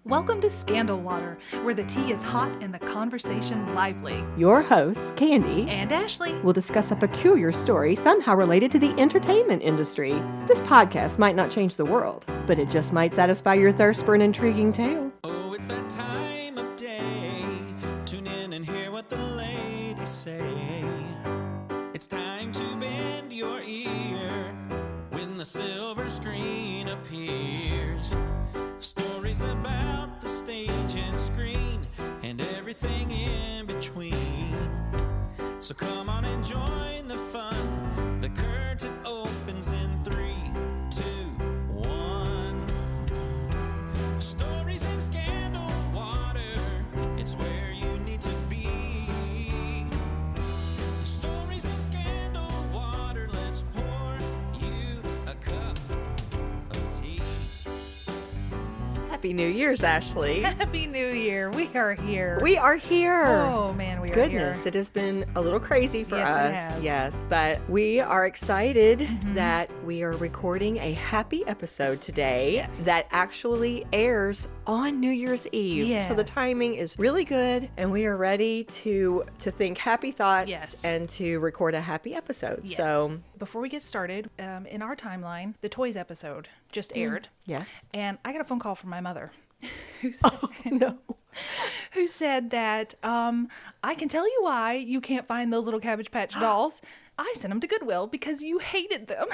Welcome to Scandal Water, where the tea is hot and the conversation lively. Your hosts, Candy And Ashley, will discuss a peculiar story somehow related to the entertainment industry. This podcast might not change the world, but it just might satisfy your thirst for an intriguing tale. Oh, it's that time of day. Tune in and hear what the ladies say. It's time to bend your ear when the silver screen appears. Stories about the stage and screen and everything in between. So come on and join the fun. The curtain opens in 3, 2, 1. Stories in Scandal Water, it's where you need to be. Stories in Scandal Water, let's pour you a cup of tea. Happy New Year's, Ashley. Happy New Year. We are here. We are here. Oh, man, we are Goodness, here. it has been a little crazy for Yes, it us. has. Yes, but we are excited that we are recording a happy episode today Yes. that actually airs on New Year's Eve. So the Yes. timing is really good, and we are ready to think happy thoughts Yes. and to record a happy episode. Yes. So before we get started, in our timeline, the Toys episode just aired. yes. And I got a phone call from my mother who said, No. who said that I can tell you why you can't find those little Cabbage Patch dolls. I sent them to Goodwill because you hated them.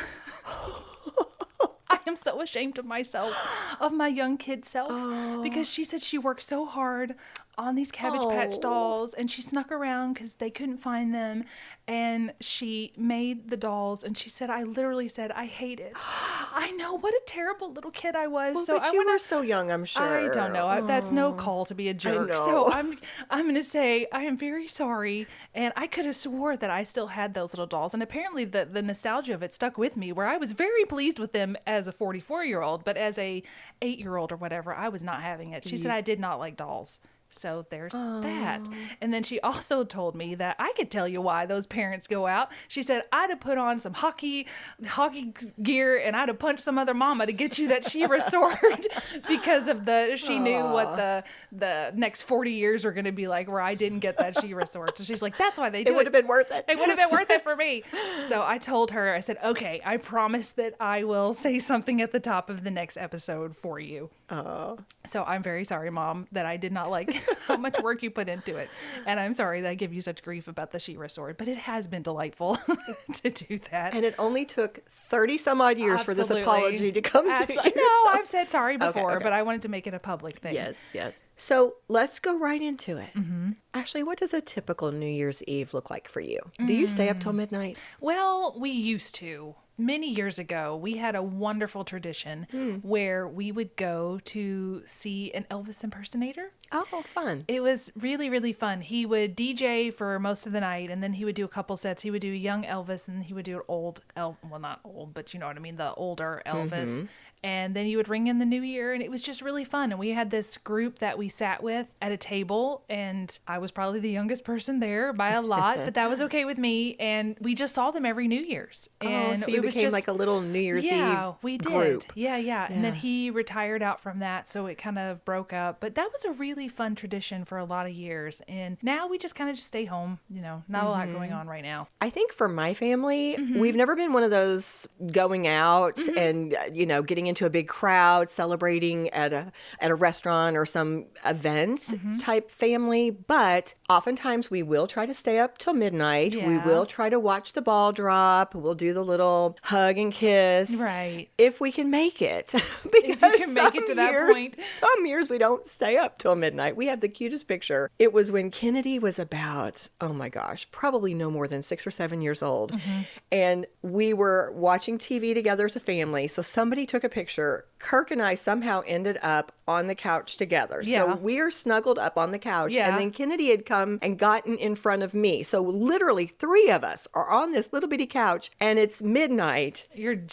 I am so ashamed of myself, of my young kid self, because she said she worked so hard on these Cabbage Patch dolls, and she snuck around because they couldn't find them, and she made the dolls, and she said, I literally said, I hate it. I know, what a terrible little kid I was. Well, so but I you want were to so young, I'm sure. I don't know. That's no call to be a jerk. know. So I'm going to say I am very sorry. And I could have swore that I still had those little dolls. And apparently the nostalgia of it stuck with me, where I was very pleased with them as a 44-year-old, but as a 8-year-old or whatever, I was not having it. She said I did not like dolls. So there's that. And then she also told me that I could tell you why those parents go out. She said, I'd have put on some hockey gear and I'd have punched some other mama to get you that She-Ra sword because of she knew what the next 40 years were going to be like where I didn't get that She-Ra sword. So she's like, that's why they do it. It would have been worth it. It would have been worth it for me. So I told her, I said, okay, I promise that I will say something at the top of the next episode for you. So I'm very sorry, Mom, that I did not like how much work you put into it. And I'm sorry that I give you such grief about the She-Ra sword, but it has been delightful to do that. And it only took 30 some odd years for this Absolutely. apology to come to you. No, I've said sorry before, okay. but I wanted to make it a public thing. Yes. So let's go right into it. Ashley, what does a typical New Year's Eve look like for you? Do you stay up till midnight? Well, we used to. Many years ago, we had a wonderful tradition where we would go to see an Elvis impersonator. Oh, fun. It was really, really fun. He would DJ for most of the night, and then he would do a couple sets. He would do young Elvis, and he would do an old well, not old, but you know what I mean, the older Elvis. And then he would ring in the new year, and it was just really fun. And we had this group that we sat with at a table, and I was probably the youngest person there by a lot, but that was okay with me. And we just saw them every New Year's. And so you it was became just like a little New Year's yeah, Eve we did. group. Yeah. And then he retired out from that, so it kind of broke up. But that was a really fun tradition for a lot of years. And now we just kind of just stay home. You know, not a lot going on right now. I think for my family, we've never been one of those going out and, getting into a big crowd, celebrating at a restaurant or some event type family. But oftentimes we will try to stay up till midnight. We Yeah. will try to watch the ball drop. We'll do the little hug and kiss. Right. If we can make it. Because If you can make it to that point. Some years we don't stay up till midnight. We have the cutest picture. It was when Kennedy was about, oh my gosh, probably no more than 6 or 7 years old. And we were watching TV together as a family. So somebody took a picture. Kirk and I somehow ended up on the couch together. Yeah. So we're snuggled up on the couch. Yeah. And then Kennedy had come and gotten in front of me. So literally 3 of us are on this little bitty couch, and it's midnight.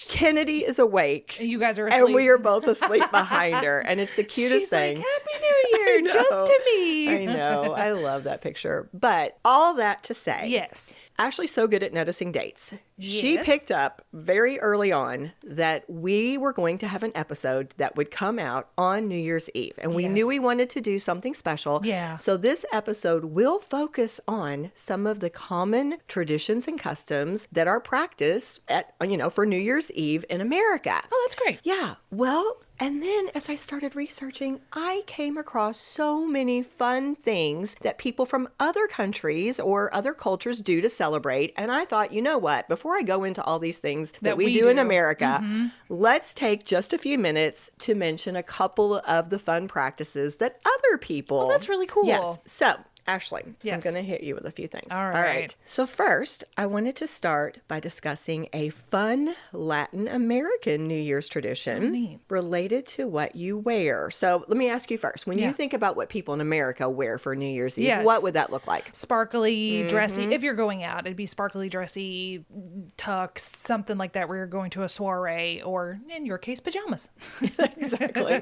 Kennedy is awake. You guys are asleep. And we are both asleep behind her. And it's the cutest She's thing. like, Happy New Year, just to me. I know. I love that picture. But all that to say. Yes. Ashley's so good at noticing dates. She Yes. picked up very early on that we were going to have an episode that would come out on New Year's Eve. And we knew Yes. we wanted to do something special. Yeah. So this episode will focus on some of the common traditions and customs that are practiced at, for New Year's Eve in America. Oh, that's great. Yeah. Well, and then as I started researching, I came across so many fun things that people from other countries or other cultures do to celebrate. And I thought, you know what? Before I go into all these things that we do in America, let's take just a few minutes to mention a couple of the fun practices that other people. Oh, that's really cool. Yes. So, Ashley, Yes. I'm going to hit you with a few things. All right. So first, I wanted to start by discussing a fun Latin American New Year's tradition neat. related to what you wear. So let me ask you first, when you Yeah. think about what people in America wear for New Year's Eve, Yes. what would that look like? Sparkly, dressy. If you're going out, it'd be sparkly, dressy, tux, something like that where you're going to a soiree or, in your case, pajamas.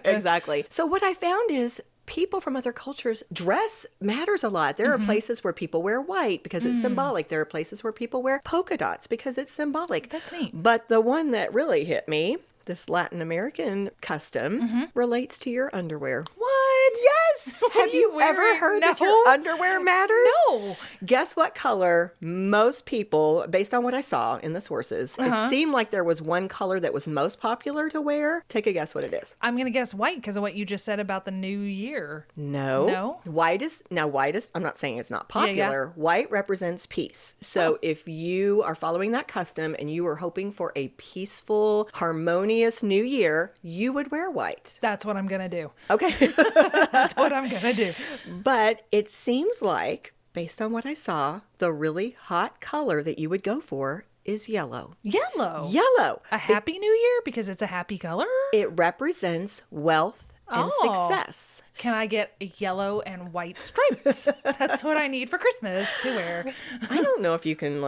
Exactly. So what I found is people from other cultures, dress matters a lot. There are places where people wear white because it's symbolic. There are places where people wear polka dots because it's symbolic. That's neat. But the one that really hit me, this Latin American custom, relates to your underwear. What? Yes. What Have are you you ever wearing? heard that No. your underwear matters? No. Guess what color most people, based on what I saw in the sources, it seemed like there was one color that was most popular to wear. Take a guess what it is. I'm going to guess white because of what you just said about the new year. No. No? White is, I'm not saying it's not Yeah, yeah. popular. White represents peace. So if you are following that custom and you are hoping for a peaceful, harmonious new year, you would wear white. That's what I'm going to do. Okay. That's what I'm going to do. But it seems like, based on what I saw, the really hot color that you would go for is yellow. Yellow. Yellow. A happy new year because it's a happy color? It represents wealth and Oh. success. Can I get a yellow and white stripes? That's what I need for Christmas to wear. I don't know if you can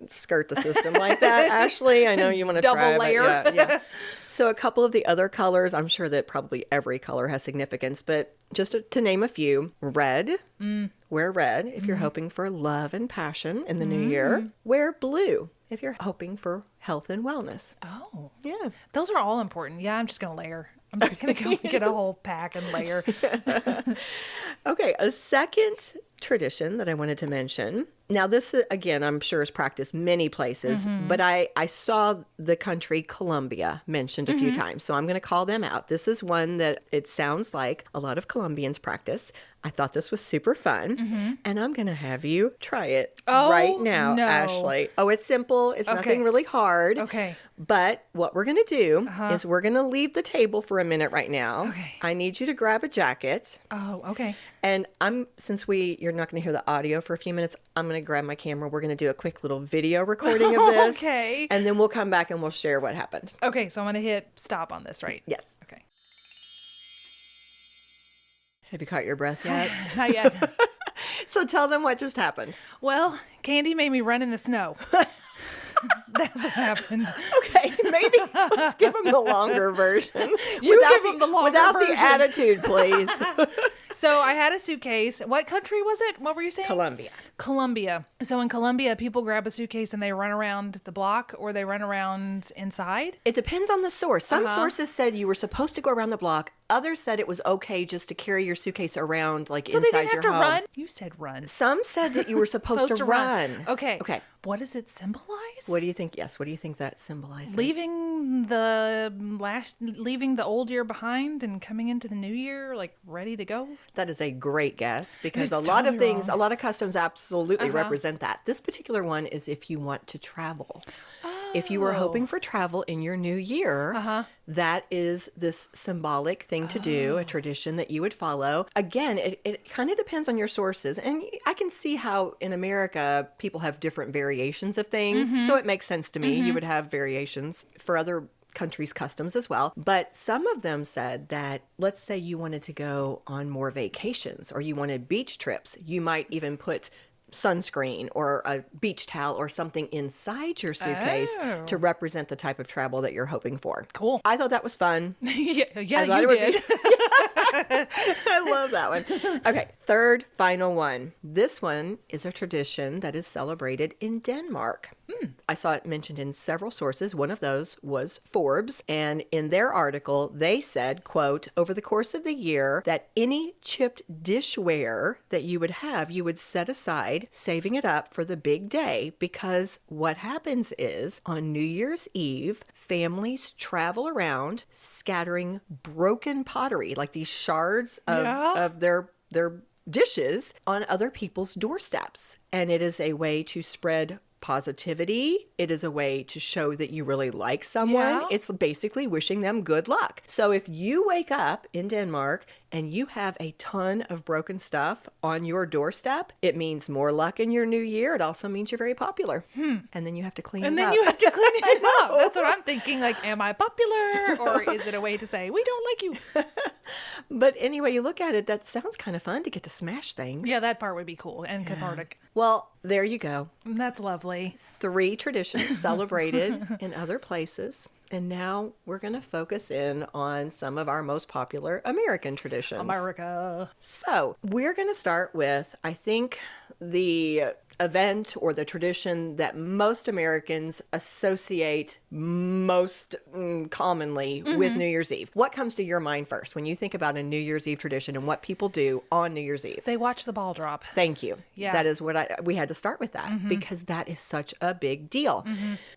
skirt the system like that, Ashley. I know you want to Double try, layer. But yeah. So a couple of the other colors, I'm sure that probably every color has significance, but just to name a few, red. Wear red if you're hoping for love and passion in the new year. Wear blue if you're hoping for health and wellness. Oh, Yeah. those are all important. Yeah, I'm just going to layer. I'm just going to go get a whole pack and layer. Okay, a second tradition that I wanted to mention. Now, this, again, I'm sure is practiced many places, but I saw the country Colombia mentioned a few times, so I'm going to call them out. This is one that it sounds like a lot of Colombians practice. I thought this was super fun, and I'm going to have you try it right now, no. Ashley. Oh, it's simple. It's Okay. nothing really hard. Okay. But what we're going to do is we're going to leave the table for a minute right now. Okay. I need you to grab a jacket. Oh, okay. And since you're not going to hear the audio for a few minutes, I'm going to grab my camera. We're going to do a quick little video recording of this. Okay. And then we'll come back and we'll share what happened. Okay, so I'm going to hit stop on this, right? Yes. Okay. Have you caught your breath yet? Not yet. So tell them what just happened. Well, Candy made me run in the snow. That's what happened. Okay, maybe let's give them the longer version. You give them the longer without version. the attitude, please. So I had a suitcase. What country was it? What were you saying? Colombia. Colombia. So in Colombia, people grab a suitcase and they run around the block or they run around inside. It depends on the source. Some sources said you were supposed to go around the block. Others said it was okay just to carry your suitcase around So inside they didn't have your to home. run? You said run. Some said that you were supposed to run. Okay. Okay. What does it symbolize? What do you think? Yes. What do you think that symbolizes? Leaving the old year behind and coming into the new year, like ready to go. That is a great guess because It's a lot of totally things, wrong. a lot of customs absolutely represent that. This particular one is if you want to travel. If you were hoping for travel in your new year, that is this symbolic thing to do, a tradition that you would follow. Again, it kind of depends on your sources. And I can see how in America, people have different variations of things. So it makes sense to me. You would have variations for other countries' customs as well. But some of them said that, let's say you wanted to go on more vacations or you wanted beach trips, you might even put sunscreen or a beach towel or something inside your suitcase Oh. to represent the type of travel that you're hoping for. Cool. I thought that was fun. yeah, I thought you it would did. be- I love that one. Okay, Third, final one. This one is a tradition that is celebrated in Denmark. I saw it mentioned in several sources. One of those was Forbes. And in their article, they said, quote, over the course of the year, that any chipped dishware that you would have, you would set aside, saving it up for the big day. Because what happens is on New Year's Eve, families travel around scattering broken pottery, like these shards of their dishes on other people's doorsteps. And it is a way to spread positivity. It is a way to show that you really like someone. Yeah. It's basically wishing them good luck. So if you wake up in Denmark and you have a ton of broken stuff on your doorstep, it means more luck in your new year. It also means you're very popular. And then you have to clean it up. And then you have to clean it up. That's what I'm thinking. Like, am I popular? Or is it a way to say, we don't like you? But anyway, you look at it, that sounds kind of fun to get to smash things. Yeah, that part would be cool and cathartic. Well, there you go. That's lovely. 3 traditions celebrated in other places. And now we're going to focus in on some of our most popular American traditions. America. So we're going to start with, I think, the event or the tradition that most Americans associate most commonly with New Year's Eve. What comes to your mind first when you think about a New Year's Eve tradition and what people do on New Year's Eve? They watch the ball drop. Thank you. Yeah. That is what we had to start with that because that is such a big deal.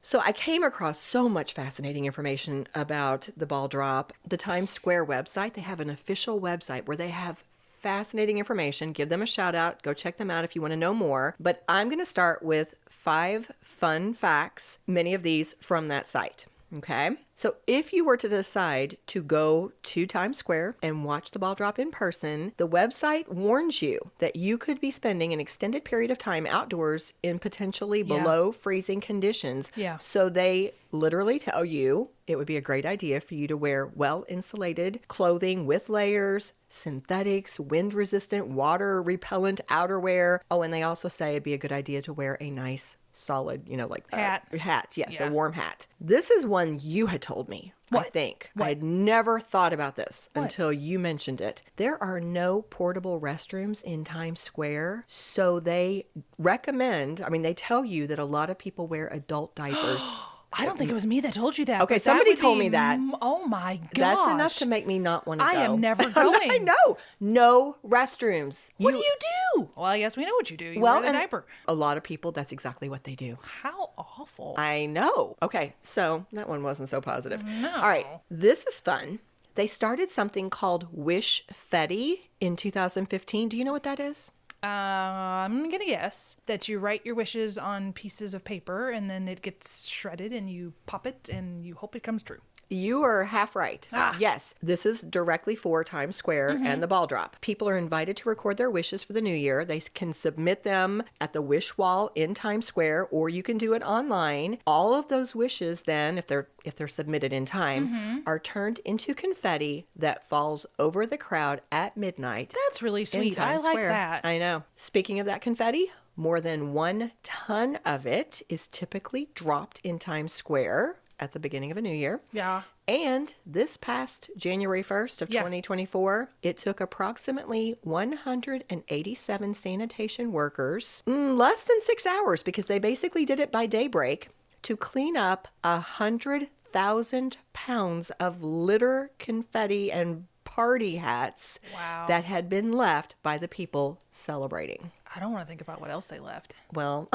So I came across so much fascinating information about the ball drop. The Times Square website, they have an official website where they have fascinating information. Give them a shout out. Go check them out if you want to know more. But I'm going to start with 5 fun facts, many of these from that site. Okay. So if you were to decide to go to Times Square and watch the ball drop in person, the website warns you that you could be spending an extended period of time outdoors in potentially below freezing conditions. Yeah. So they literally tell you it would be a great idea for you to wear well-insulated clothing with layers, synthetics, wind-resistant, water-repellent outerwear. Oh, and they also say it'd be a good idea to wear a nice solid, like Hat. Hat, yes, Yeah. a warm hat. This is one you had told me, I think. I had never thought about this until you mentioned it. There are no portable restrooms in Times Square, so they recommend, they tell you that a lot of people wear adult diapers. I don't think it was me that told you that. Okay, but somebody would told be me that. Oh my gosh. That's enough to make me not want to go. I am never going. I know. No restrooms. What do you do? Well, yes, we know what you do. You wear the diaper. A lot of people, that's exactly what they do. How awful. I know. Okay, so that one wasn't so positive. No. All right, this is fun. They started something called Wish Fetty in 2015. Do you know what that is? I'm going to guess that you write your wishes on pieces of paper and then it gets shredded and you pop it and you hope it comes true. You are half right. Yes, this is directly for Times Square and the ball drop. People are invited to record their wishes for the new year. They can submit them at the wish wall in Times Square, or you can do it online. All of those wishes then, if they're submitted in time, are turned into confetti that falls over the crowd at midnight. That's really sweet. I Times like Square. that. I know. Speaking of that confetti, more than 1 ton of it is typically dropped in Times Square at the beginning of a new year. Yeah. And this past January 1st of 2024, it took approximately 187 sanitation workers, less than 6 hours, because they basically did it by daybreak, to clean up 100,000 pounds of litter, confetti, and party hats that had been left by the people celebrating. I don't want to think about what else they left. Well,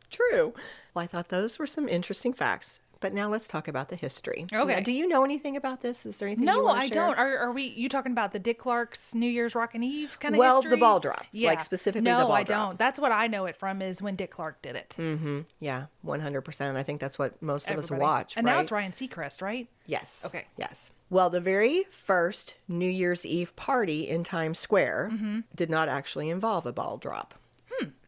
true. Well, I thought those were some interesting facts. But now let's talk about the history. Okay. Now, do you know anything about this? Is there anything you No, want to I share? don't. Are you talking about the Dick Clark's New Year's Rockin' Eve kind of Well, history? the ball drop. Yeah. Like specifically no, the ball I drop. don't. That's what I know it from is when Dick Clark did it. Yeah, 100%. I think that's what most of us Everybody. watch, And right? now it's Ryan Seacrest, right? Yes. Okay. Yes. Well, the very first New Year's Eve party in Times Square did not actually involve a ball drop.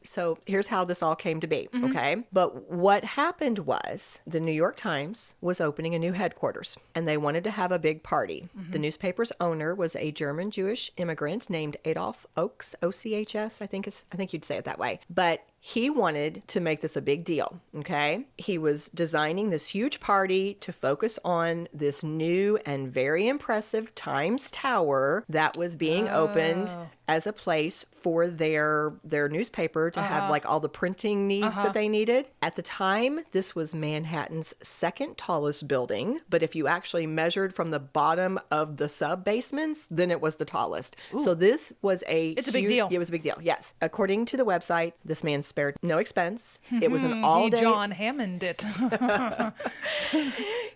So here's how this all came to be, okay? But what happened was the New York Times was opening a new headquarters, and they wanted to have a big party. The newspaper's owner was a German Jewish immigrant named Adolf Ochs, O-C-H-S, I think you'd say it that way. But he wanted to make this a big deal, okay? He was designing this huge party to focus on this new and very impressive Times Tower that was being opened as a place for their newspaper to have like all the printing needs that they needed. At the time, this was Manhattan's second tallest building, but if you actually measured from the bottom of the sub-basements, then it was the tallest. Ooh. So this was It's a big deal. It was a big deal, yes. According to the website, this man spared no expense. It was an all-day... John Hammond it.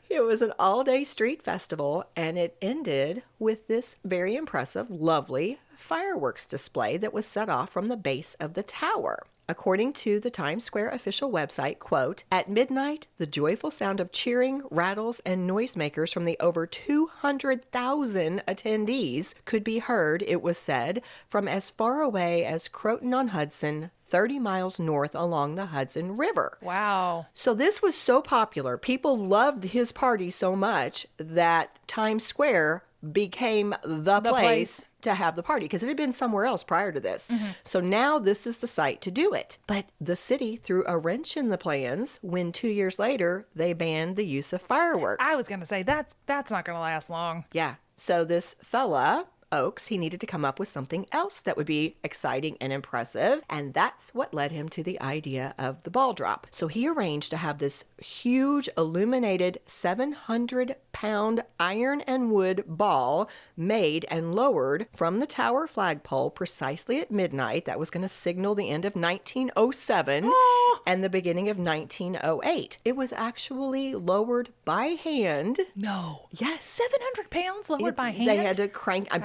It was an all-day street festival, and it ended with this very impressive, lovely fireworks display that was set off from the base of the tower. According to the Times Square official website, quote, "At midnight, the joyful sound of cheering, rattles, and noisemakers from the over 200,000 attendees could be heard, it was said, from as far away as Croton-on-Hudson, 30 miles north along the Hudson River." Wow. So this was so popular. People loved his party so much that Times Square became the place to have the party, because it had been somewhere else prior to this. So now this is the site to do it. But the city threw a wrench in the plans when 2 years later they banned the use of fireworks. I was going to say that's not going to last long. Yeah. So this fella, Oakes, he needed to come up with something else that would be exciting and impressive, and that's what led him to the idea of the ball drop. So he arranged to have this huge illuminated 700-pound iron and wood ball made and lowered from the tower flagpole precisely at midnight. That was going to signal the end of 1907 and the beginning of 1908. It was actually lowered by hand. No. Yes. 700 pounds lowered by hand? They had to crank. I'm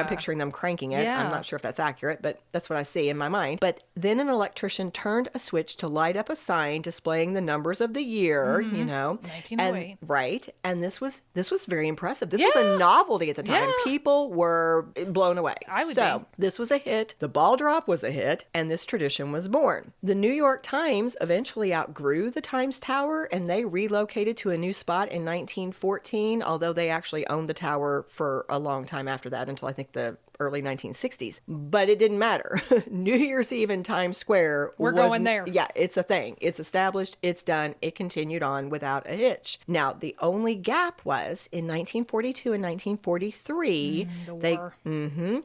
picturing them cranking it. Yeah. I'm not sure if that's accurate, but that's what I see in my mind. But then an electrician turned a switch to light up a sign displaying the numbers of the year, you know. 1908. And, right. And this was very impressive. This was a novelty at the time. Yeah. People were blown away. I would So be. this was a hit. The ball drop was a hit, and this tradition was born. The New York Times eventually outgrew the Times Tower, and they relocated to a new spot in 1914, although they actually owned the tower for a long time after that, until I think the early 1960s. But it didn't matter. New Year's Eve in Times Square. We're going there. Yeah, it's a thing. It's established. It's done. It continued on without a hitch. Now, the only gap was in 1942 and 1943,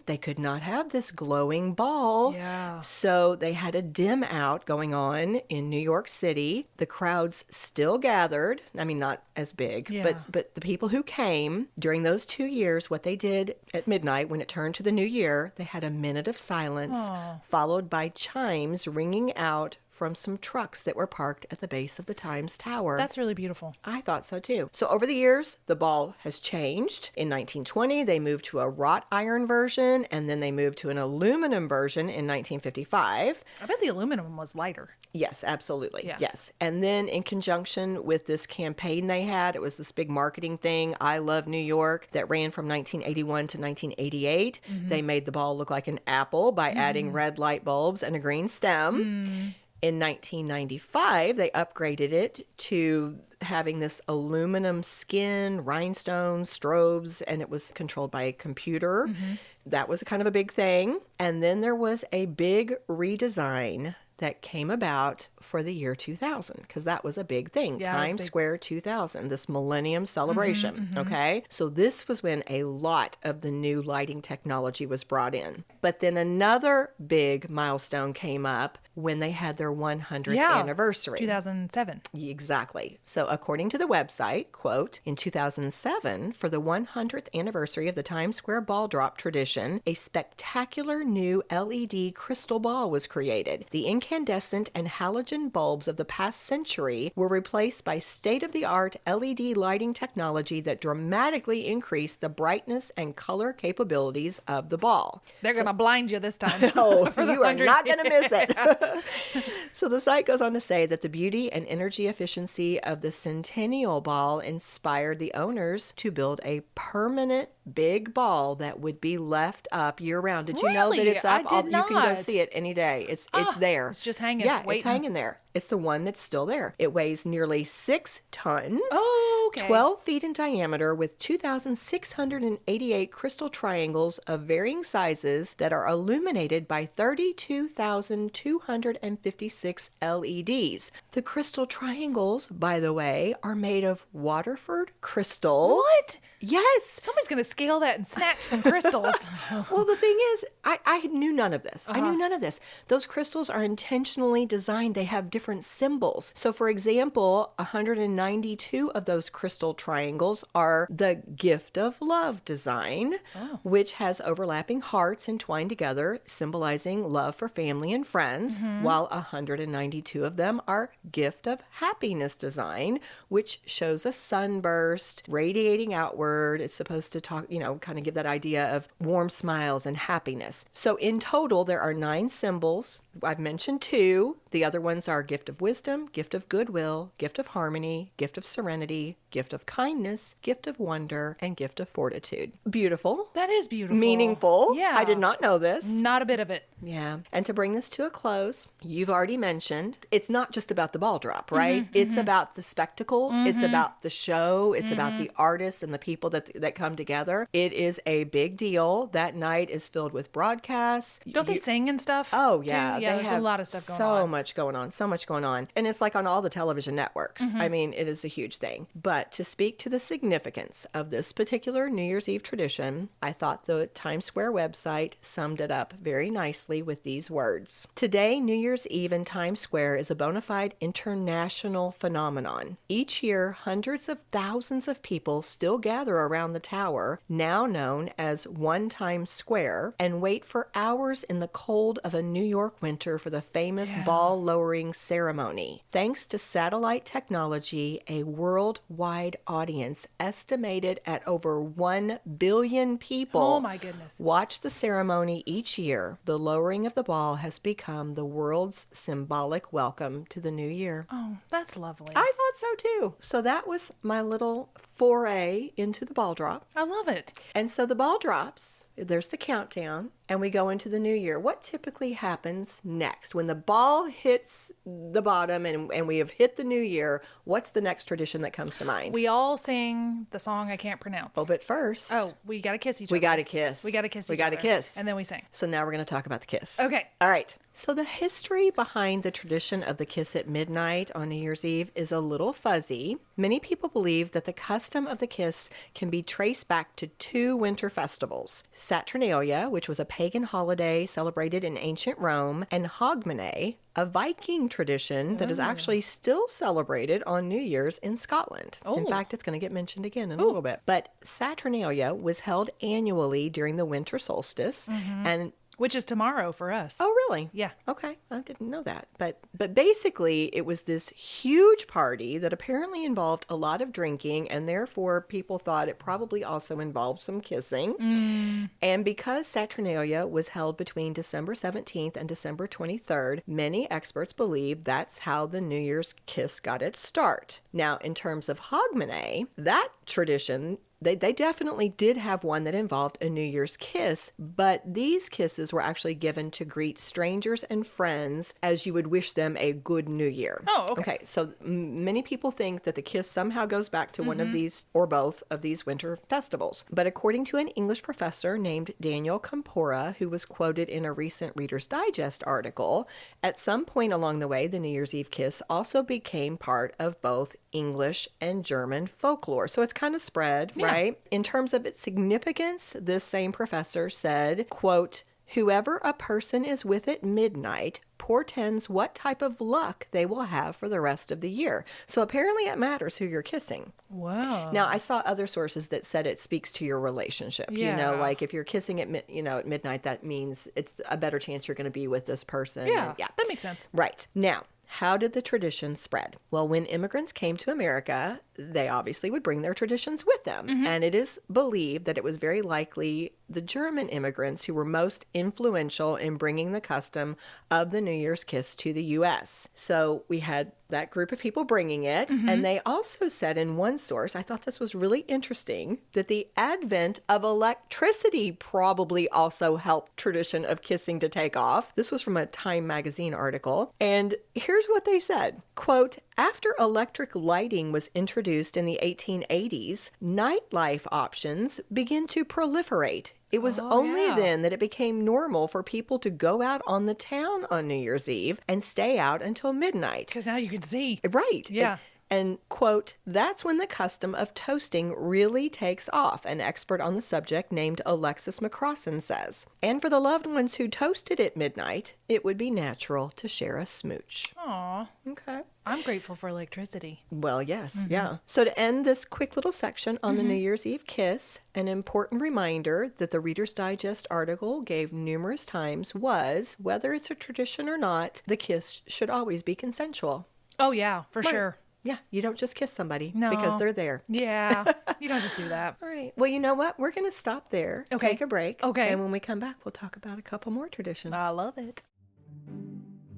they could not have this glowing ball. Yeah. So they had a dim out going on in New York City. The crowds still gathered. I mean, not as big, but the people who came during those 2 years, what they did at midnight when it turned to the new year, they had a minute of silence followed by chimes ringing out from some trucks that were parked at the base of the Times Tower. That's really beautiful. I thought so too. So over the years, the ball has changed. In 1920, they moved to a wrought iron version, and then they moved to an aluminum version in 1955. I bet the aluminum was lighter. Yes, absolutely. Yeah. Yes. And then in conjunction with this campaign they had, it was this big marketing thing, I Love New York, that ran from 1981 to 1988. They made the ball look like an apple by adding red light bulbs and a green stem. In 1995, they upgraded it to having this aluminum skin, rhinestones, strobes, and it was controlled by a computer. That was kind of a big thing. And then there was a big redesign that came about for the year 2000, because that was a big thing. Yeah, Times Square 2000, this millennium celebration. Okay. So this was when a lot of the new lighting technology was brought in. But then another big milestone came up when they had their 100th anniversary. 2007. Exactly. So according to the website, quote, in 2007, for the 100th anniversary of the Times Square ball drop tradition, a spectacular new LED crystal ball was created. The incandescent and halogen bulbs of the past century were replaced by state-of-the-art LED lighting technology that dramatically increased the brightness and color capabilities of the ball. They're going to blind you this time. Oh, For the you are 100 not going to miss it. years. So the site goes on to say that the beauty and energy efficiency of the Centennial Ball inspired the owners to build a permanent big ball that would be left up year round. Did you know that Really? it's up? I did You can go not. see it any day. It's there. It's just hanging, Yeah, waiting. it's hanging there. It's the one that's still there. It weighs nearly 6 tons. Okay. 12 feet in diameter with 2,688 crystal triangles of varying sizes that are illuminated by 32,256 LEDs. The crystal triangles, by the way, are made of Waterford crystal. What? Yes. Somebody's going to scale that and snatch some crystals. Well, the thing is, I knew none of this. I knew none of this. Those crystals are intentionally designed. They have different symbols. So, for example, 192 of those crystal triangles are the gift of love design, which has overlapping hearts entwined together, symbolizing love for family and friends, while 192 of them are gift of happiness design, which shows a sunburst radiating outward. It's supposed to talk, kind of give that idea of warm smiles and happiness. So in total, there are 9 symbols. I've mentioned 2. The other ones are gift of wisdom, gift of goodwill, gift of harmony, gift of serenity, gift of kindness, gift of wonder, and gift of fortitude. Beautiful. That is beautiful. Meaningful. Yeah. I did not know this. Not a bit of it. Yeah. And to bring this to a close, you've already mentioned it's not just about the ball drop, right? It's about the spectacle. It's about the show. It's about the artists and the people that come together. It is a big deal. That night is filled with broadcasts. Don't they sing and stuff? Oh, too? yeah. Yeah, they there's a have lot of stuff going so on. much going on. So much going on. And it's like on all the television networks. I mean, it is a huge thing. But to speak to the significance of this particular New Year's Eve tradition, I thought the Times Square website summed it up very nicely with these words. Today, New Year's Eve in Times Square is a bona fide international phenomenon. Each year, hundreds of thousands of people still gather around the tower, now known as One Times Square, and wait for hours in the cold of a New York winter for the famous ball lowering ceremony. Thanks to satellite technology, a worldwide audience estimated at over 1 billion people Oh my goodness. watch the ceremony each year. The lowering of the ball has become the world's symbolic welcome to the new year. Oh, that's lovely. I thought so too. So that was my little foray into the ball drop. I love it. And so the ball drops, there's the countdown, and we go into the new year. What typically happens next? When the ball hits the bottom and we have hit the new year, what's the next tradition that comes to mind? We all sing the song I can't pronounce. Oh, but first, we got to kiss each we other. got to kiss. We got to kiss We each got other. to kiss. And then we sing. So now we're going to talk about the kiss. Okay. All right. So the history behind the tradition of the kiss at midnight on New Year's Eve is a little fuzzy. Many people believe that the custom of the kiss can be traced back to 2 winter festivals: Saturnalia, which was a pagan holiday celebrated in ancient Rome, and Hogmanay, a Viking tradition that is actually still celebrated on New Year's in Scotland. In fact, it's going to get mentioned again in a little bit. But Saturnalia was held annually during the winter solstice, and Which is tomorrow for us. oh, really? Yeah. Okay, I didn't know that. But basically, it was this huge party that apparently involved a lot of drinking, and therefore people thought it probably also involved some kissing. And because Saturnalia was held between December 17th and December 23rd, many experts believe that's how the New Year's kiss got its start. Now, in terms of Hogmanay, that tradition, they definitely did have one that involved a New Year's kiss, but these kisses were actually given to greet strangers and friends as you would wish them a good New Year. Oh, okay. Okay, so many people think that the kiss somehow goes back to one of these or both of these winter festivals. But according to an English professor named Daniel Campora, who was quoted in a recent Reader's Digest article, at some point along the way, the New Year's Eve kiss also became part of both English and German folklore. So it's kind of spread, right? In terms of its significance, this same professor said, quote, "Whoever a person is with at midnight portends what type of luck they will have for the rest of the year." So apparently it matters who you're kissing. Wow. Now, I saw other sources that said it speaks to your relationship. You know, Yeah. like if you're kissing at at midnight, that means it's a better chance you're going to be with this person. Yeah, And that makes sense. Right. Now, how did the tradition spread? Well, when immigrants came to America, they obviously would bring their traditions with them. And it is believed that it was very likely the German immigrants who were most influential in bringing the custom of the New Year's kiss to the U.S. So we had that group of people bringing it. And they also said in one source, I thought this was really interesting, that the advent of electricity probably also helped tradition of kissing to take off. This was from a Time magazine article. And here's what they said, quote, After electric lighting was introduced in the 1880s, nightlife options began to proliferate. It was only then that it became normal for people to go out on the town on New Year's Eve and stay out until midnight. Because now you can see. Right. Yeah. And, quote, that's when the custom of toasting really takes off, an expert on the subject named Alexis McCrossan says. And for the loved ones who toasted at midnight, it would be natural to share a smooch. Aw. Okay. I'm grateful for electricity. Well, yes, yeah. So to end this quick little section on the New Year's Eve kiss, an important reminder that the Reader's Digest article gave numerous times was, whether it's a tradition or not, the kiss should always be consensual. Oh, yeah, for sure. Yeah, you don't just kiss somebody No. because they're there. Yeah, you don't just do that. All right. Well, you know what? We're going to stop there, Okay. take a break. Okay. And when we come back, we'll talk about a couple more traditions. I love it.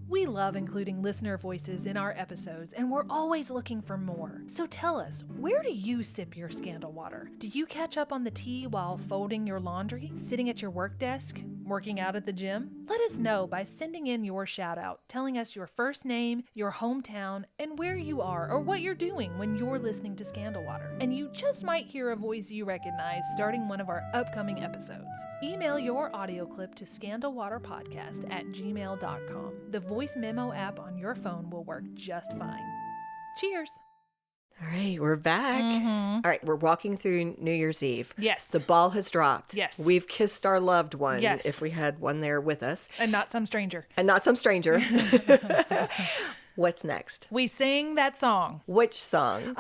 We love including listener voices in our episodes, and we're always looking for more. So tell us, where do you sip your scandal water? Do you catch up on the tea while folding your laundry, sitting at your work desk, working out at the gym? Let us know by sending in your shout out, telling us your first name, your hometown, and where you are or what you're doing when you're listening to Scandal Water. And you just might hear a voice you recognize starting one of our upcoming episodes. Email your audio clip to scandalwaterpodcast@gmail.com. The voice memo app on your phone will work just fine. Cheers. All right, we're back. All right, we're walking through New Year's Eve. Yes. The ball has dropped. Yes. We've kissed our loved one, Yes. if we had one there with us, And not some stranger. and not some stranger. What's next? We sing that song. Which song?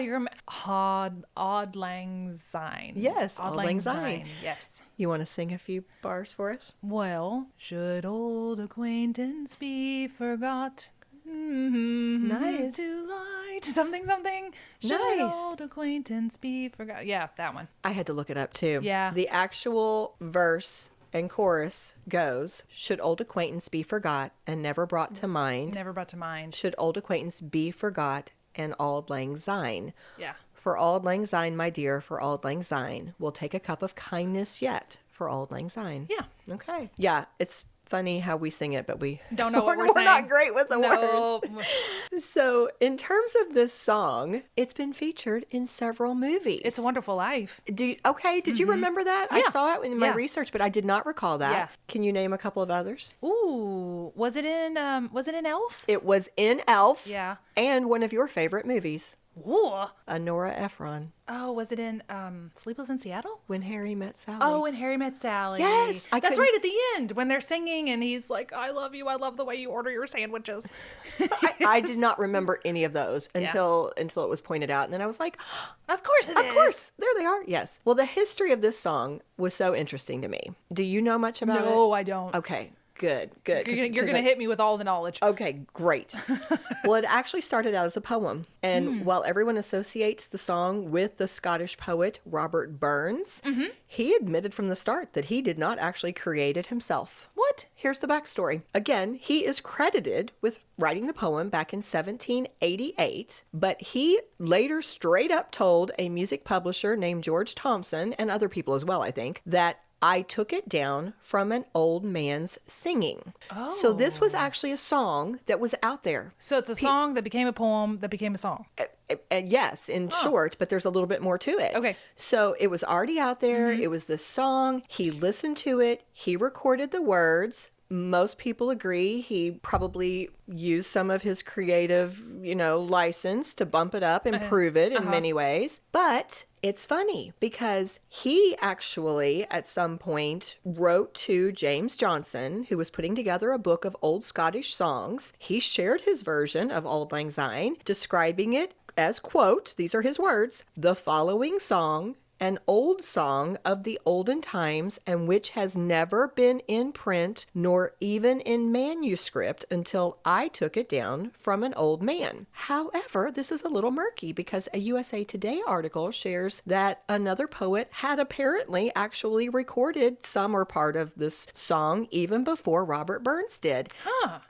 You're Auld Lang Syne. Yes, Auld Lang Syne. Yes. You want to sing a few bars for us? Well, should old acquaintance be forgot? Nice. To light something. Should Nice. old acquaintance be forgot? Yeah, that one. I had to look it up too. Yeah. The actual verse and chorus goes, should old acquaintance be forgot and never brought to mind? Never brought to mind. Should old acquaintance be forgot and Auld Lang Syne? Yeah. For Auld Lang Syne, my dear, for Auld Lang Syne, we'll take a cup of kindness yet for Auld Lang Syne. Yeah. Okay. Yeah, it's funny how we sing it, but we Don't know what we're we're saying. not great with the No. words. So, in terms of this song, it's been featured in several movies. It's a Wonderful Life. Did you remember that? I Yeah. saw it in my Yeah. research, but I did not recall that. Yeah. Can you name a couple of others? Ooh, was it in Elf? It was in Elf. Yeah. And one of your favorite movies, Ooh. Nora Ephron, Oh, was it in Sleepless in Seattle? When Harry Met Sally. Oh, and Harry Met Sally. Yes, I that's couldn't- right at the end when they're singing and he's like, "I love you. I love the way you order your sandwiches." I did not remember any of those until it was pointed out. And then I was like, Of course it is. of course, there they are. Yes. Well, the history of this song was so interesting to me. Do you know much about it? No, I don't. Okay, good. You're gonna hit me with all the knowledge. Okay, great. Well, it actually started out as a poem. And while everyone associates the song with the Scottish poet Robert Burns, he admitted from the start that he did not actually create it himself. What? Here's the backstory. Again, he is credited with writing the poem back in 1788, but he later straight up told a music publisher named George Thompson, and other people as well, I think, that I took it down from an old man's singing. So this was actually a song that was out there. So it's a song that became a poem that became a song. Yes, in short, but there's a little bit more to it. Okay. So it was already out there. It was this song. He listened to it. He recorded the words. Most people agree he probably used some of his creative, license to bump it up, improve it in many ways. But it's funny because he actually at some point wrote to James Johnson, who was putting together a book of old Scottish songs. He shared his version of Auld Lang Syne, describing it as, quote, these are his words, the following song, an old song of the olden times, and which has never been in print nor even in manuscript until I took it down from an old man. However, this is a little murky because a USA Today article shares that another poet had apparently actually recorded some or part of this song even before Robert Burns did.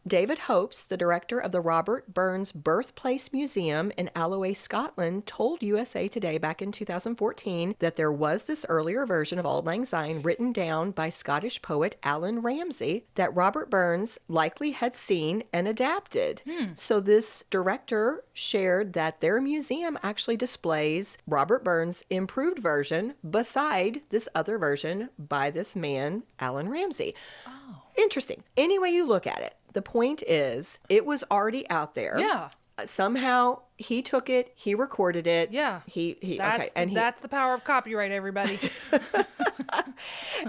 David Hopes, the director of the Robert Burns Birthplace Museum in Alloway, Scotland, told USA Today back in 2014 that there was this earlier version of Auld Lang Syne written down by Scottish poet Alan Ramsay that Robert Burns likely had seen and adapted. So this director shared that their museum actually displays Robert Burns' improved version beside this other version by this man, Alan Ramsay. Oh. Interesting. Any way you look at it, the point is it was already out there. Yeah. Somehow he took it, he recorded it. Yeah. Okay. And that's the power of copyright, everybody.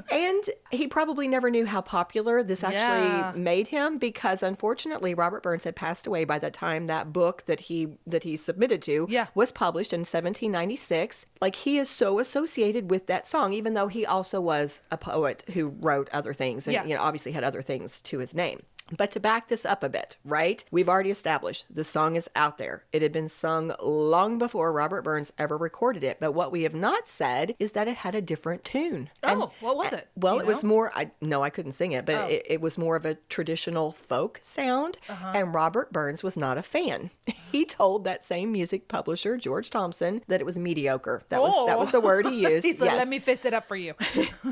and he probably never knew how popular this actually Yeah. made him, because unfortunately Robert Burns had passed away by the time that book that he submitted to Yeah. was published in 1796. Like, he is so associated with that song, even though he also was a poet who wrote other things and Yeah. obviously had other things to his name. But to back this up a bit, right? We've already established the song is out there. It had been sung long before Robert Burns ever recorded it. But what we have not said is that it had a different tune. Oh, what was it? Well, Do you it was know? more, I couldn't sing it, but Oh. it was more of a traditional folk sound. And Robert Burns was not a fan. He told that same music publisher, George Thompson, that it was mediocre. That was the word he used. He said, Yes. let me fix it up for you.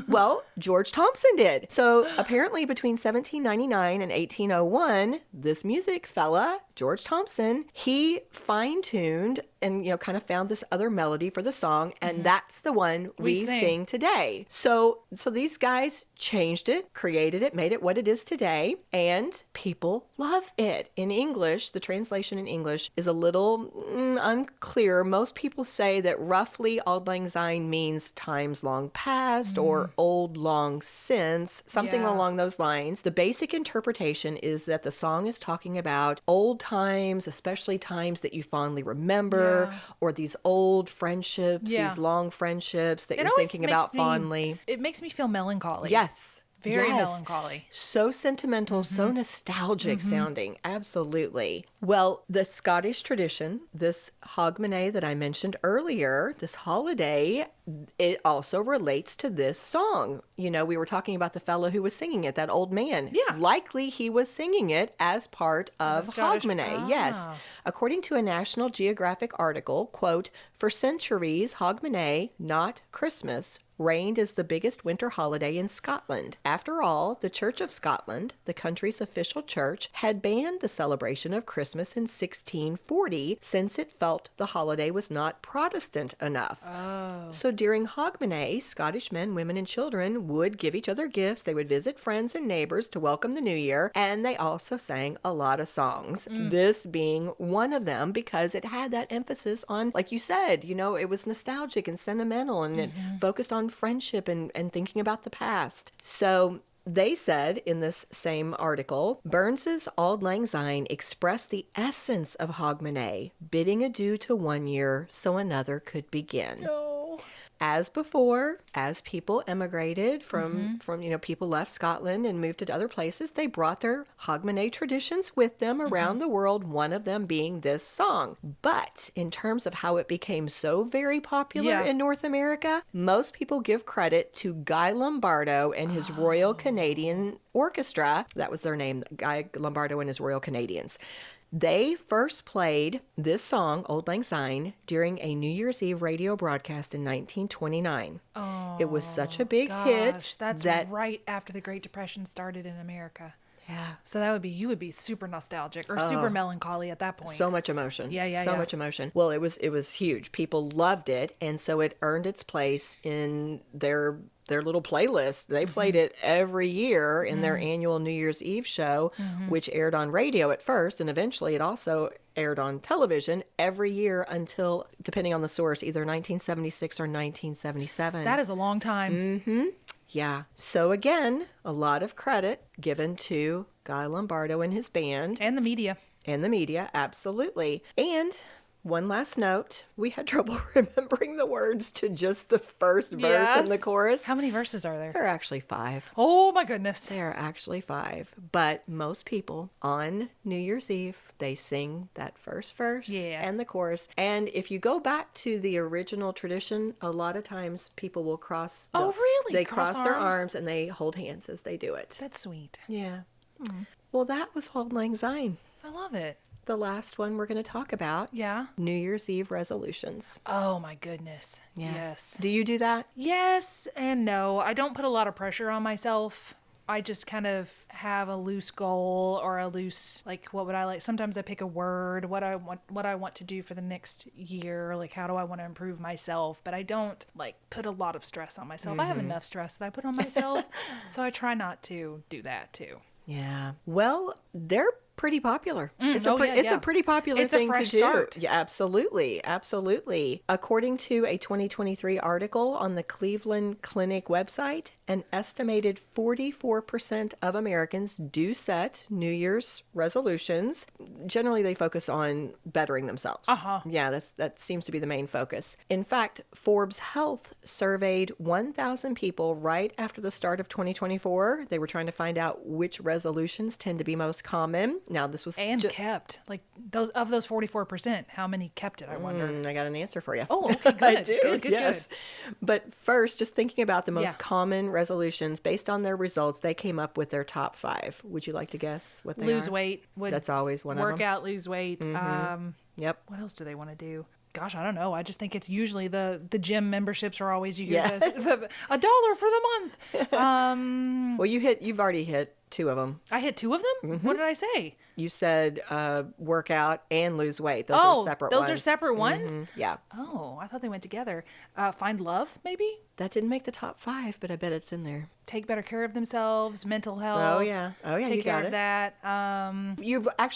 Well, George Thompson did. So apparently between 1799 and 1801, this music fella, George Thompson, he fine-tuned and, kind of found this other melody for the song. And that's the one we sing today. So these guys changed it, created it, made it what it is today. And people love it. In English, the translation in English is a little unclear. Most people say that roughly Auld Lang Syne means times long past or old long since, something Yeah. along those lines. The basic interpretation is that the song is talking about old times, especially times that you fondly remember, or these old friendships, Yeah. these long friendships that It you're always thinking about makes me- fondly. It makes me feel melancholy. Yes. Very Yes. melancholy. So sentimental, so nostalgic sounding. Absolutely. Well, the Scottish tradition, this Hogmanay that I mentioned earlier, this holiday, it also relates to this song. We were talking about the fellow who was singing it, that old man. Yeah. Likely he was singing it as part of Scottish- Hogmanay. Yes. Ah. According to a National Geographic article, quote, "For centuries, Hogmanay, not Christmas, reigned as the biggest winter holiday in Scotland. After all, the Church of Scotland, the country's official church, had banned the celebration of Christmas in 1640 since it felt the holiday was not Protestant enough. So during Hogmanay, Scottish men, women, and children would give each other gifts. They would visit friends and neighbors to welcome the new year, and they also sang a lot of songs, this being one of them because it had that emphasis on, like you said, it was nostalgic and sentimental, and it focused on friendship and thinking about the past. So they said in this same article, Burns's Auld Lang Syne expressed the essence of Hogmanay, bidding adieu to one year so another could begin. As before, as people emigrated from people left Scotland and moved to other places, they brought their Hogmanay traditions with them around the world, one of them being this song. But in terms of how it became so very popular in North America, most people give credit to Guy Lombardo and his Royal Canadian Orchestra. That was their name, Guy Lombardo and his Royal Canadians. They first played this song, Auld Lang Syne, during a New Year's Eve radio broadcast in 1929. It was such a big hit. That's that right after the Great Depression started in America. Yeah. So you would be super nostalgic or super melancholy at that point. So much emotion. Yeah. Much emotion. Well, it was huge. People loved it, and so it earned its place in their little playlist. They played it every year in their annual New Year's Eve show, which aired on radio at first, and eventually it also aired on television every year until, depending on the source, either 1976 or 1977. That is a long time. Yeah. So again, a lot of credit given to Guy Lombardo and his band. And the media. And the media, absolutely. And one last note, we had trouble remembering the words to just the first verse and the chorus. How many verses are there? There are actually 5. Oh my goodness. There are actually 5. But most people on New Year's Eve, they sing that first verse and the chorus. And if you go back to the original tradition, a lot of times people will cross. Oh, really? They cross their arms and they hold hands as they do it. That's sweet. Yeah. Well, that was Auld Lang Syne. I love it. the last one we're going to talk about. Yeah. New Year's Eve resolutions. Oh my goodness. Yeah. Yes. Do you do that? Yes and no. I don't put a lot of pressure on myself. I just kind of have a loose goal or a loose, like, what would I like? Sometimes I pick a word, what I want to do for the next year, like how do I want to improve myself? But I don't like put a lot of stress on myself. I have enough stress that I put on myself, so I try not to do that too. Yeah. Well, they're pretty popular. It's yeah, a pretty popular It's a thing to fresh do. start. Yeah, absolutely. Absolutely. According to a 2023 article on the Cleveland Clinic website, an estimated 44% of Americans do set New Year's resolutions. Generally, they focus on bettering themselves. Yeah, that seems to be the main focus. In fact, Forbes Health surveyed 1,000 people right after the start of 2024. They were trying to find out which resolutions tend to be most common. Now, this was Kept, like, those 44%, how many kept it, I wonder. I got an answer for you. Oh, okay, good. I do, Good, yes. But first, just thinking about the most Yeah. common resolutions, based on their results, they came up with their top 5. Would you like to guess what they Lose are? weight. That's always one of them. Work out, lose weight. Yep. What else do they want to do? Gosh, I don't know. I just think it's usually the gym memberships are always, you hear Yes. this, $1 for the month. Well, you've already hit 2 of them. I hit 2 of them? What did I say? You said work out and lose weight. Those are separate ones. Those are separate ones? Yeah. Oh, I thought they went together. Find love, maybe? That didn't make the top 5, but I bet it's in there. Take better care of themselves, mental health. Oh, yeah. Take You care got of it. that.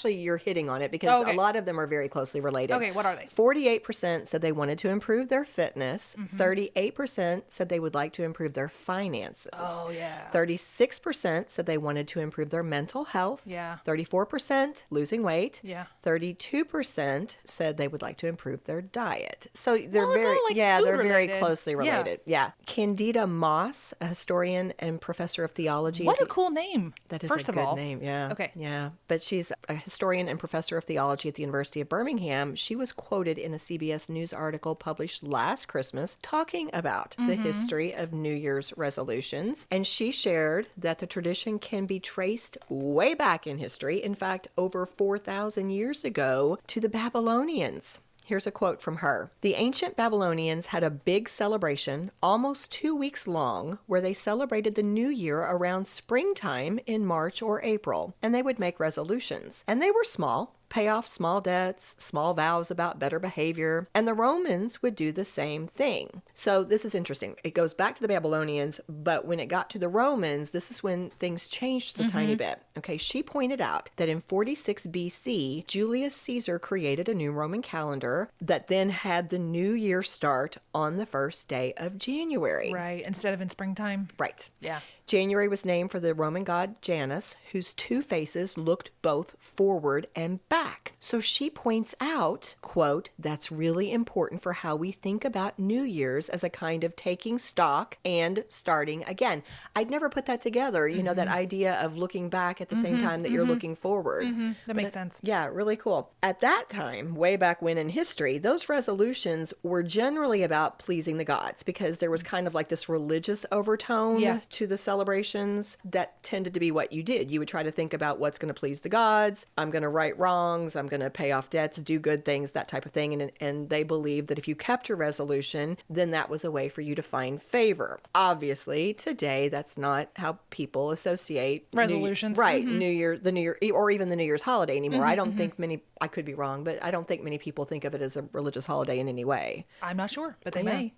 You're hitting on it because Okay. a lot of them are very closely related. Okay, what are they? 48% said they wanted to improve their fitness. Mm-hmm. 38% said they would like to improve their finances. Oh, yeah. 36% said they wanted to improve their mental health. Yeah. 34% losing weight. Yeah. 32% said they would like to improve their diet. So they're Well, it's very all, like, they're food very related. closely Yeah. related. Yeah. Candida Moss, a historian and professor of theology. What a cool name. That is First a of good all. name, yeah. Okay. Yeah, but she's a historian and professor of theology at the University of Birmingham. She was quoted in a CBS News article published last Christmas talking about the history of New Year's resolutions. And she shared that the tradition can be traced way back in history, in fact, over 4,000 years ago, to the Babylonians. Here's a quote from her. The ancient Babylonians had a big celebration, almost 2 weeks long, where they celebrated the new year around springtime in March or April, and they would make resolutions. And they were small. Pay off small debts, small vows about better behavior, and the Romans would do the same thing. So this is interesting. It goes back to the Babylonians, but when it got to the Romans, this is when things changed a tiny bit. Okay, she pointed out that in 46 BC, Julius Caesar created a new Roman calendar that then had the new year start on the first day of January. Right. Instead of in springtime. Right. Yeah. January was named for the Roman god Janus, whose 2 faces looked both forward and back. So she points out, quote, that's really important for how we think about New Year's as a kind of taking stock and starting again. I'd never put that together, you know, that idea of looking back at the same time that you're looking forward. That makes sense. Yeah, really cool. At that time, way back when in history, those resolutions were generally about pleasing the gods because there was kind of like this religious overtone to the celebrations that tended to be what you did. You would try to think about what's going to please the gods. I'm going to right wrongs. I'm going to pay off debts, do good things, that type of thing. And they believed that if you kept your resolution, then that was a way for you to find favor. Obviously, today, that's not how people associate Resolutions. Right. The New Year, or even the New Year's holiday anymore. I don't think many, I could be wrong, but I don't think many people think of it as a religious holiday in any way. I'm not sure, but they may.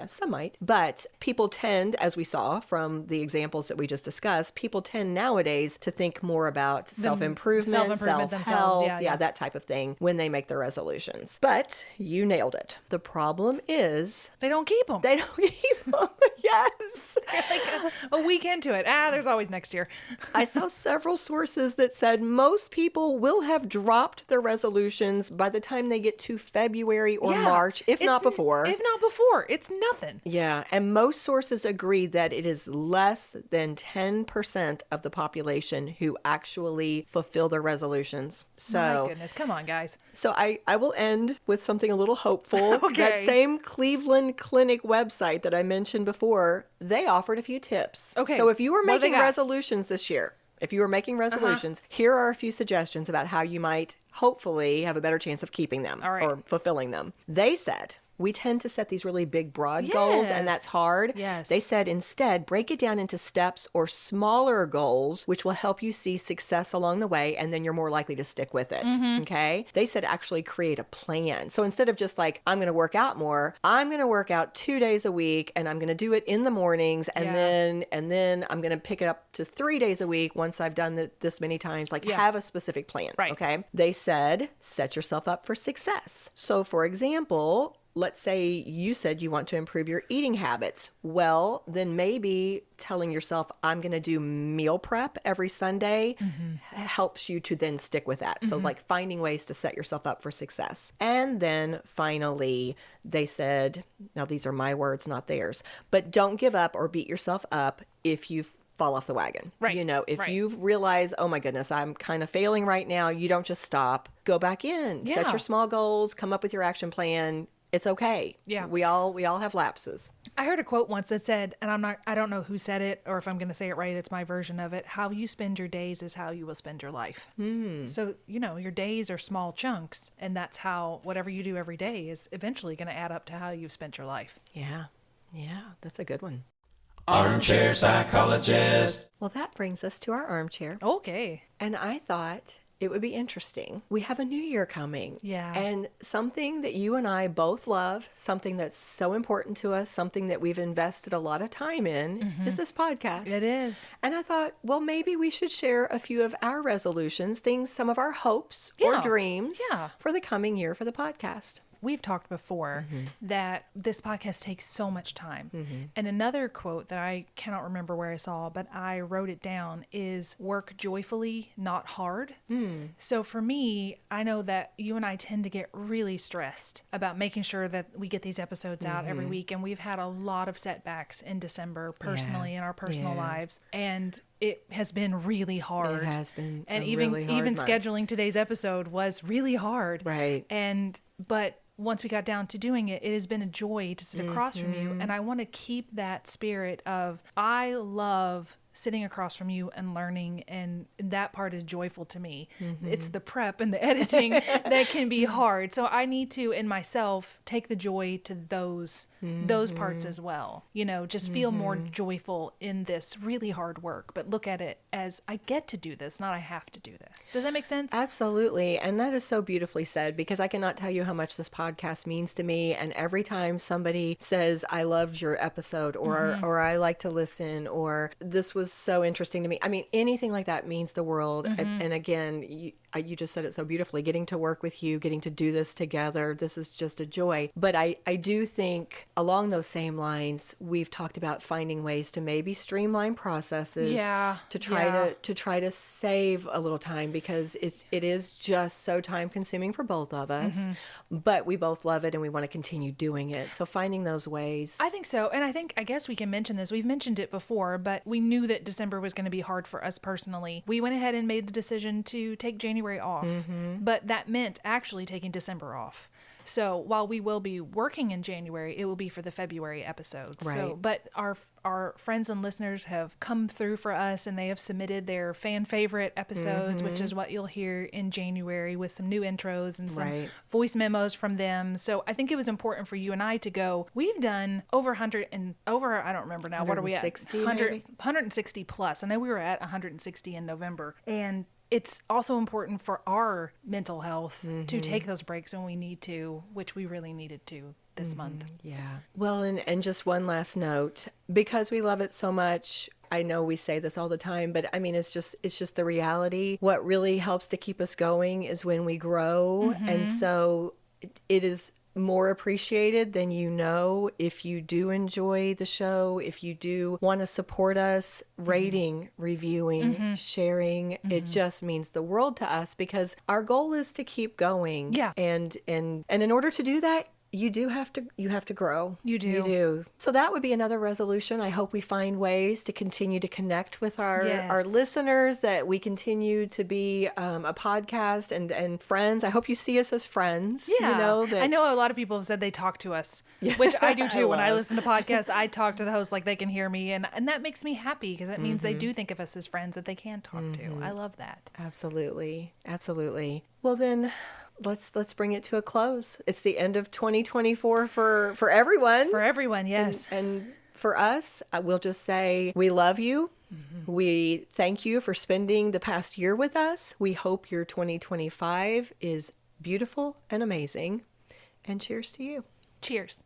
Some might. But people tend, as we saw from the examples that we just discussed, people tend nowadays to think more about self-improvement, self-help, themselves. Yeah. that type of thing when they make their resolutions. But you nailed it. The problem is They don't keep them. they don't keep them. Yes. Like a week into it. There's always next year. I saw several sources that said most people will have dropped their resolutions by the time they get to February or March, if not before. If not before, it's nothing. Yeah, and most sources agree that it is less than 10% of the population who actually fulfill their resolutions. My goodness, come on, guys. So I will end with something a little hopeful. Okay. That same Cleveland Clinic website that I mentioned before, they offered a few tips. Okay, So if you were what do they making got? resolutions this year, if you were making resolutions, here are a few suggestions about how you might hopefully have a better chance of keeping them All right. or fulfilling them. They said, we tend to set these really big, broad goals, and that's hard. Yes. They said instead, break it down into steps or smaller goals, which will help you see success along the way, and then you're more likely to stick with it. Okay? They said actually create a plan. So instead of just like, I'm going to work out more, I'm going to work out 2 days a week, and I'm going to do it in the mornings, and then I'm going to pick it up to 3 days a week once I've done this many times. Like, have a specific plan. Right. Okay? They said, set yourself up for success. So for example, let's say you said you want to improve your eating habits. Well, then maybe telling yourself, I'm going to do meal prep every Sunday helps you to then stick with that. So like finding ways to set yourself up for success. And then finally, they said, now these are my words, not theirs, but don't give up or beat yourself up if you fall off the wagon. Right. You know, if Right. you realize, oh my goodness, I'm kind of failing right now, you don't just stop, go back in, set Yeah. your small goals, come up with your action plan. It's okay. Yeah. We all have lapses. I heard a quote once that said, and I don't know who said it, or if I'm going to say it right, it's my version of it. How you spend your days is how you will spend your life. So, you know, your days are small chunks, and that's how whatever you do every day is eventually going to add up to how you've spent your life. Yeah. Yeah. That's a good one. Armchair psychologist. Well, that brings us to our armchair. Okay. And I thought it would be interesting. We have a new year coming. Yeah. And something that you and I both love, something that's so important to us, something that we've invested a lot of time in is this podcast. It is. And I thought, well, maybe we should share a few of our resolutions, some of our hopes or Yeah. dreams Yeah. for the coming year for the podcast. We've talked before that this podcast takes so much time. And another quote that I cannot remember where I saw, but I wrote it down, is work joyfully, not hard. So for me, I know that you and I tend to get really stressed about making sure that we get these episodes out every week. And we've had a lot of setbacks in December personally in our personal lives. And it has been really hard. It has been and a even really hard month. scheduling today's episode was really hard. Right. But once we got down to doing it, it has been a joy to sit across from you. Mm-hmm. And I want to keep that spirit of, I love sitting across from you and learning, and that part is joyful to me. It's the prep and the editing that can be hard. So I need to, in myself, take the joy to those parts as well. You know, just feel more joyful in this really hard work, but look at it as I get to do this, not I have to do this. Does that make sense? Absolutely. And that is so beautifully said, because I cannot tell you how much this podcast means to me. And every time somebody says, I loved your episode, or I like to listen, or this was so interesting to me. I mean, anything like that means the world. And again, you just said it so beautifully, getting to work with you, getting to do this together. This is just a joy. But I do think along those same lines, we've talked about finding ways to maybe streamline processes to try to save a little time, because it is just so time consuming for both of us, but we both love it and we want to continue doing it. So finding those ways. I think so. And I guess we can mention this. We've mentioned it before, but we knew that December was going to be hard for us personally. We went ahead and made the decision to take January off, but that meant actually taking December off. So while we will be working in January, it will be for the February episodes. Right. So, but our friends and listeners have come through for us, and they have submitted their fan favorite episodes, which is what you'll hear in January, with some new intros and some voice memos from them. So I think it was important for you and I to go. We've done over 100 and over, I don't remember now, what are we at? 160 plus. I know we were at 160 in November. And it's also important for our mental health to take those breaks when we need to, which we really needed to this month. Yeah. Well, and just one last note, because we love it so much, I know we say this all the time, but I mean, it's just the reality. What really helps to keep us going is when we grow. And so it is more appreciated than you know if you do enjoy the show, if you do want to support us, rating, reviewing, sharing. It just means the world to us, because our goal is to keep going. Yeah. And in order to do that, you have to grow. You do. You do. So that would be another resolution. I hope we find ways to continue to connect with our listeners, that we continue to be a podcast and friends. I hope you see us as friends. Yeah. You know, I know a lot of people have said they talk to us, which I do too. When I listen to podcasts, I talk to the host like they can hear me. And that makes me happy because that means they do think of us as friends that they can talk to. I love that. Absolutely. Absolutely. Well, then let's bring it to a close. It's the end of 2024 for everyone. For everyone, yes. And for us, we'll just say we love you. We thank you for spending the past year with us. We hope your 2025 is beautiful and amazing. And cheers to you. Cheers.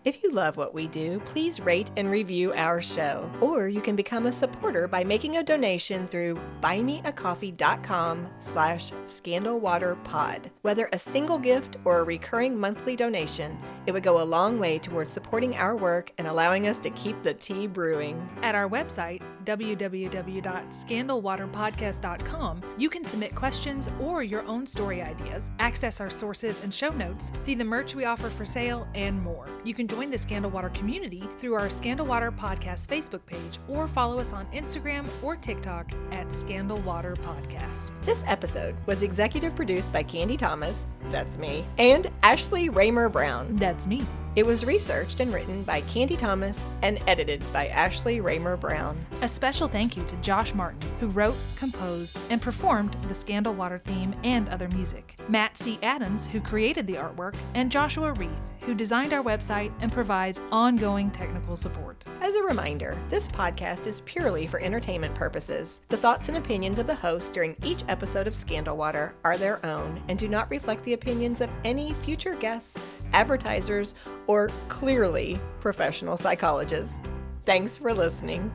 If you love what we do, please rate and review our show. Or you can become a supporter by making a donation through buymeacoffee.com/scandalwaterpod. Whether a single gift or a recurring monthly donation, it would go a long way towards supporting our work and allowing us to keep the tea brewing. At our website, www.scandalwaterpodcast.com, you can submit questions or your own story ideas, access our sources and show notes, see the merch we offer for sale, and more. You can join the Scandal Water community through our Scandal Water Podcast Facebook page or follow us on Instagram or TikTok at Scandal Water Podcast. This episode was executive produced by Candy Thomas, that's me, and Ashley Raymer Brown. That's me. It was researched and written by Candy Thomas and edited by Ashley Raymer Brown. A special thank you to Josh Martin, who wrote, composed, and performed the Scandal Water theme and other music. Matt C. Adams, who created the artwork, and Joshua Reith, who designed our website and provides ongoing technical support. As a reminder, this podcast is purely for entertainment purposes. The thoughts and opinions of the host during each episode of Scandal Water are their own and do not reflect the opinions of any future guests, advertisers, or clearly professional psychologists. Thanks for listening.